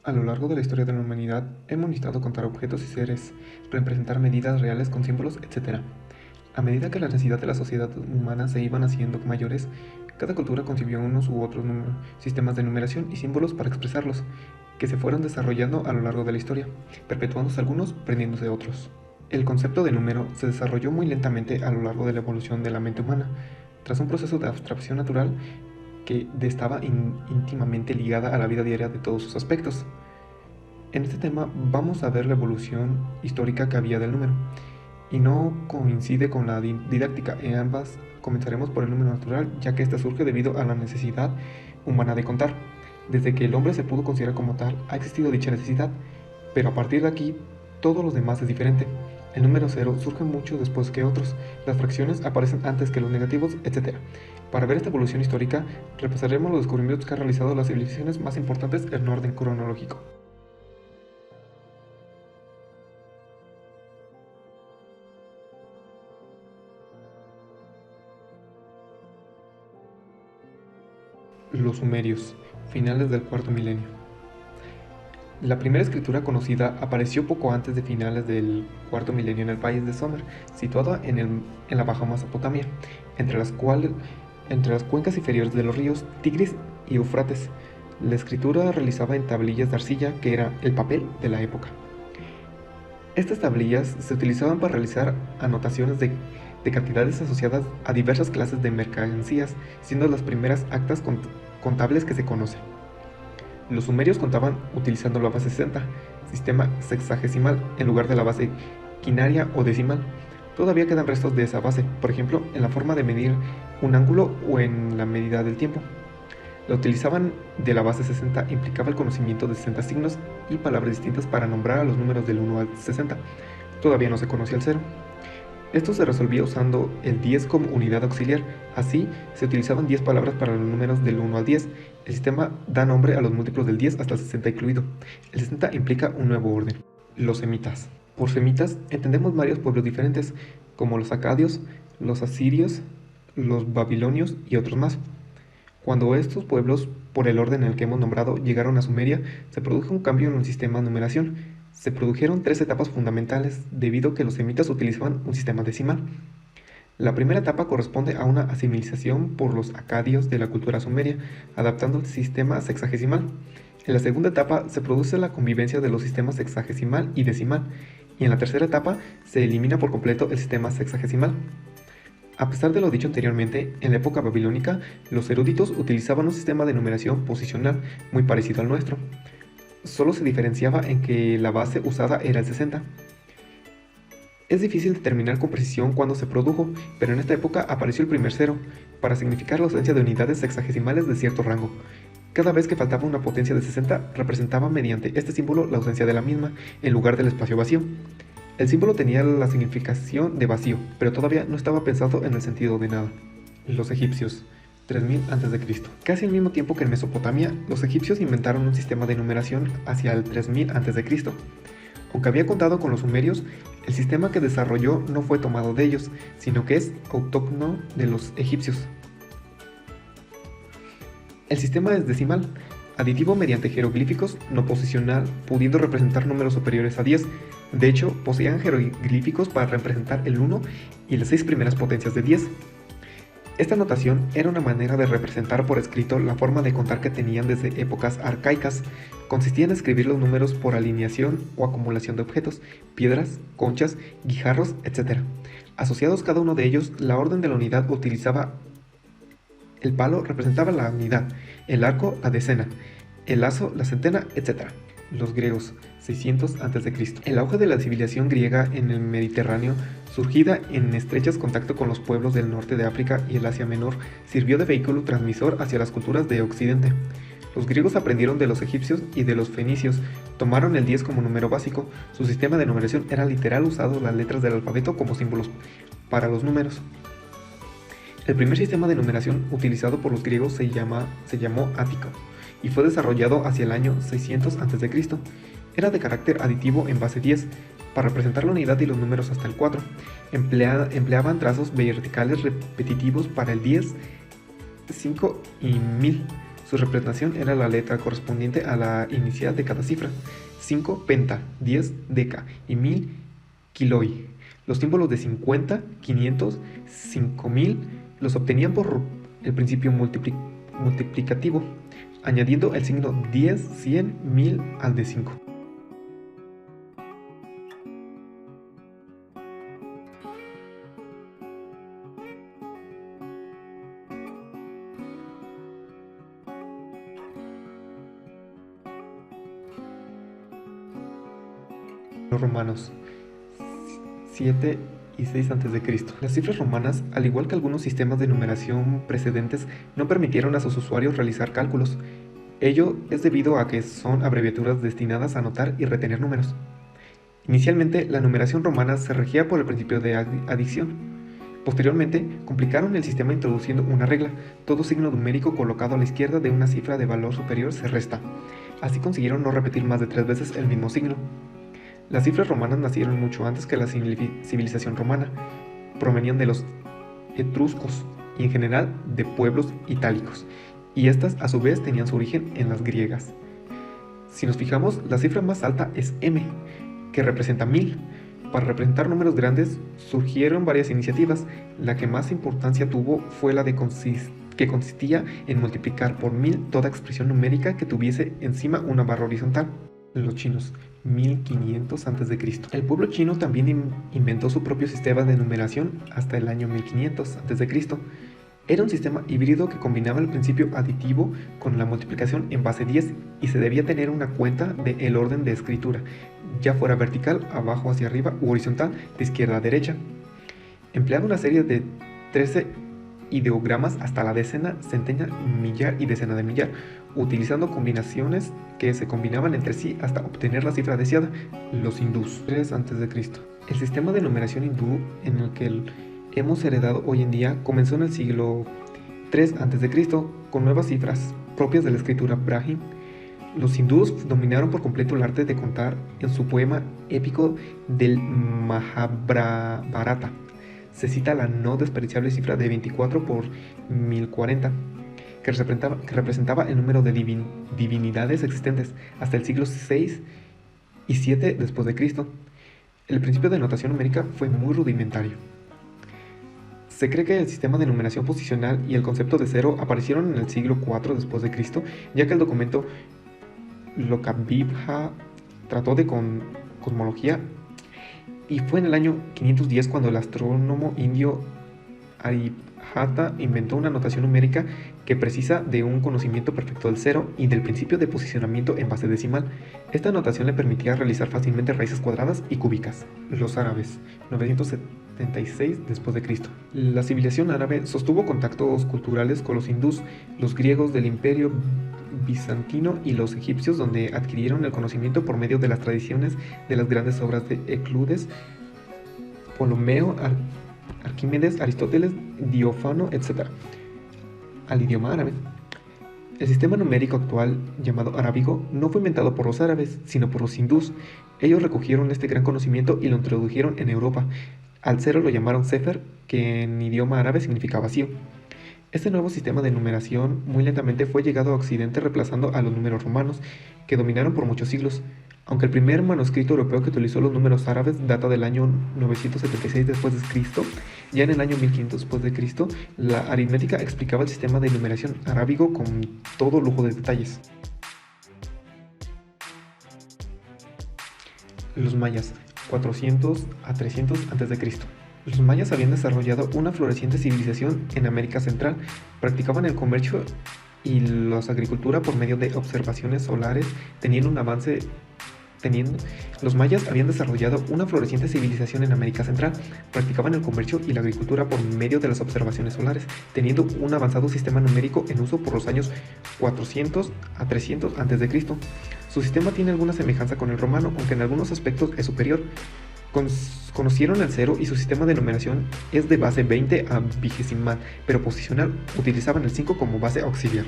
A lo largo de la historia de la humanidad, hemos necesitado contar objetos y seres, representar medidas reales con símbolos, etc. A medida que la necesidad de la sociedad humana se iban haciendo mayores, cada cultura concibió unos u otros sistemas de numeración y símbolos para expresarlos, que se fueron desarrollando a lo largo de la historia, perpetuándose algunos, perdiéndose otros. El concepto de número se desarrolló muy lentamente a lo largo de la evolución de la mente humana, tras un proceso de abstracción natural que estaba íntimamente ligada a la vida diaria de todos sus aspectos. En este tema vamos a ver la evolución histórica que había del número, y no coincide con la didáctica. En ambas comenzaremos por el número natural, ya que este surge debido a la necesidad humana de contar. Desde que el hombre se pudo considerar como tal, ha existido dicha necesidad, pero a partir de aquí, todos los demás es diferente. El número cero surge mucho después que otros, las fracciones aparecen antes que los negativos, etc. Para ver esta evolución histórica, repasaremos los descubrimientos que han realizado las civilizaciones más importantes en orden cronológico. Los sumerios, finales del cuarto milenio. La primera escritura conocida apareció poco antes de finales del cuarto milenio en el país de Sumer, situada en la Baja Mesopotamia, entre las cuencas inferiores de los ríos Tigris y Éufrates. La escritura realizaba en tablillas de arcilla, que era el papel de la época. Estas tablillas se utilizaban para realizar anotaciones de cantidades asociadas a diversas clases de mercancías, siendo las primeras actas contables que se conocen. Los sumerios contaban utilizando la base 60, sistema sexagesimal, en lugar de la base quinaria o decimal. Todavía quedan restos de esa base, por ejemplo, en la forma de medir un ángulo o en la medida del tiempo. La utilizaban de la base 60 implicaba el conocimiento de 60 signos y palabras distintas para nombrar a los números del 1 al 60. Todavía no se conocía el 0. Esto se resolvía usando el 10 como unidad auxiliar. Así, se utilizaban 10 palabras para los números del 1 al 10. El sistema da nombre a los múltiplos del 10 hasta el 60 incluido. El 60 implica un nuevo orden. Los semitas. Por semitas entendemos varios pueblos diferentes, como los acadios, los asirios, los babilonios y otros más. Cuando estos pueblos, por el orden en el que hemos nombrado, llegaron a Sumeria, se produjo un cambio en el sistema de numeración. Se produjeron 3 etapas fundamentales, debido a que los semitas utilizaban un sistema decimal. La primera etapa corresponde a una asimilización por los acadios de la cultura sumeria, adaptando el sistema sexagesimal. En la segunda etapa se produce la convivencia de los sistemas sexagesimal y decimal, y en la tercera etapa se elimina por completo el sistema sexagesimal. A pesar de lo dicho anteriormente, en la época babilónica, los eruditos utilizaban un sistema de numeración posicional muy parecido al nuestro. Solo se diferenciaba en que la base usada era el 60. Es difícil determinar con precisión cuándo se produjo, pero en esta época apareció el primer cero, para significar la ausencia de unidades sexagesimales de cierto rango. Cada vez que faltaba una potencia de 60, representaba mediante este símbolo la ausencia de la misma, en lugar del espacio vacío. El símbolo tenía la significación de vacío, pero todavía no estaba pensado en el sentido de nada. Los egipcios. 3000 a.C. Casi al mismo tiempo que en Mesopotamia, los egipcios inventaron un sistema de numeración hacia el 3000 a.C. Aunque había contado con los sumerios, el sistema que desarrolló no fue tomado de ellos, sino que es autóctono de los egipcios. El sistema es decimal, aditivo mediante jeroglíficos, no posicional, pudiendo representar números superiores a 10. De hecho, poseían jeroglíficos para representar el 1 y las 6 primeras potencias de 10. Esta notación era una manera de representar por escrito la forma de contar que tenían desde épocas arcaicas. Consistía en escribir los números por alineación o acumulación de objetos, piedras, conchas, guijarros, etc. Asociados cada uno de ellos, la orden de la unidad utilizaba el palo representaba la unidad, el arco la decena, el lazo la centena, etc. Los griegos, 600 a.C. El auge de la civilización griega en el Mediterráneo, surgida en estrechas contacto con los pueblos del norte de África y el Asia Menor, sirvió de vehículo transmisor hacia las culturas de Occidente. Los griegos aprendieron de los egipcios y de los fenicios, tomaron el 10 como número básico. Su sistema de numeración era literal, usando las letras del alfabeto como símbolos para los números. El primer sistema de numeración utilizado por los griegos se llamó ático y fue desarrollado hacia el año 600 a.C. Era de carácter aditivo en base 10, para representar la unidad y los números hasta el 4. Empleaban trazos verticales repetitivos para el 10, 5 y 1000. Su representación era la letra correspondiente a la inicial de cada cifra: 5 penta, 10 deca y 1000 kiloi. Los símbolos de 50, 500, 5000 los obtenían por el principio multiplicativo, añadiendo el signo 10, 100, 1000 al de 5. Los romanos, 7 y 6 a.C. Las cifras romanas, al igual que algunos sistemas de numeración precedentes, no permitieron a sus usuarios realizar cálculos. Ello es debido a que son abreviaturas destinadas a anotar y retener números. Inicialmente, la numeración romana se regía por el principio de adición. Posteriormente, complicaron el sistema introduciendo una regla: todo signo numérico colocado a la izquierda de una cifra de valor superior se resta. Así consiguieron no repetir más de 3 veces el mismo signo. Las cifras romanas nacieron mucho antes que la civilización romana. Provenían de los etruscos y en general de pueblos itálicos, y estas a su vez tenían su origen en las griegas. Si nos fijamos, la cifra más alta es m, que representa 1000. Para representar números grandes surgieron varias iniciativas. La que más importancia tuvo fue la que consistía en multiplicar por 1000 toda expresión numérica que tuviese encima una barra horizontal. Los chinos, 1500 a.C. El pueblo chino también inventó su propio sistema de numeración hasta el año 1500 a.C. Era un sistema híbrido que combinaba el principio aditivo con la multiplicación en base 10 y se debía tener una cuenta del orden de escritura, ya fuera vertical, abajo hacia arriba u horizontal, de izquierda a derecha. Empleaba una serie de 13 ideogramas hasta la decena, centena, millar y decena de millar, utilizando combinaciones que se combinaban entre sí hasta obtener la cifra deseada. Los hindús, 3 a.C. El sistema de numeración hindú en el que hemos heredado hoy en día comenzó en el siglo 3 a.C. con nuevas cifras propias de la escritura Brahmi. Los hindús dominaron por completo el arte de contar en su poema épico del Mahabharata. Se cita la no despreciable cifra de 24 por 1040, que representaba el número de divinidades existentes hasta el siglo 6 y 7 después de Cristo. El principio de notación numérica fue muy rudimentario. Se cree que el sistema de numeración posicional y el concepto de cero aparecieron en el siglo 4 después de Cristo, ya que el documento Lokavibha trató de cosmología, y fue en el año 510 cuando el astrónomo indio Aryabhata inventó una notación numérica que precisa de un conocimiento perfecto del cero y del principio de posicionamiento en base decimal. Esta notación le permitía realizar fácilmente raíces cuadradas y cúbicas. Los árabes, 976 después de Cristo. La civilización árabe sostuvo contactos culturales con los hindús, los griegos del Imperio bizantino y los egipcios, donde adquirieron el conocimiento por medio de las tradiciones de las grandes obras de Euclides, Ptolomeo, Arquímedes, Aristóteles, Diófano, etc. al idioma árabe. El sistema numérico actual, llamado arábigo, no fue inventado por los árabes, sino por los hindús. Ellos recogieron este gran conocimiento y lo introdujeron en Europa. Al cero lo llamaron Sefer, que en idioma árabe significa vacío. Este nuevo sistema de numeración muy lentamente fue llegado a Occidente, reemplazando a los números romanos, que dominaron por muchos siglos. Aunque el primer manuscrito europeo que utilizó los números árabes data del año 976 después de Cristo, ya en el año 1500 después de Cristo, la aritmética explicaba el sistema de numeración arábigo con todo lujo de detalles. Los mayas, 400 a 300 a.C. Los mayas habían desarrollado una floreciente civilización en América Central. Practicaban el comercio y la agricultura por medio de observaciones solares, Los mayas habían desarrollado una floreciente civilización en América Central. Practicaban el comercio y la agricultura por medio de las observaciones solares, teniendo un avanzado sistema numérico en uso por los años 400 a 300 a.C. Su sistema tiene alguna semejanza con el romano, aunque en algunos aspectos es superior. Conocieron el cero y su sistema de numeración es de base 20 a vigesimal, pero posicional. Utilizaban el 5 como base auxiliar.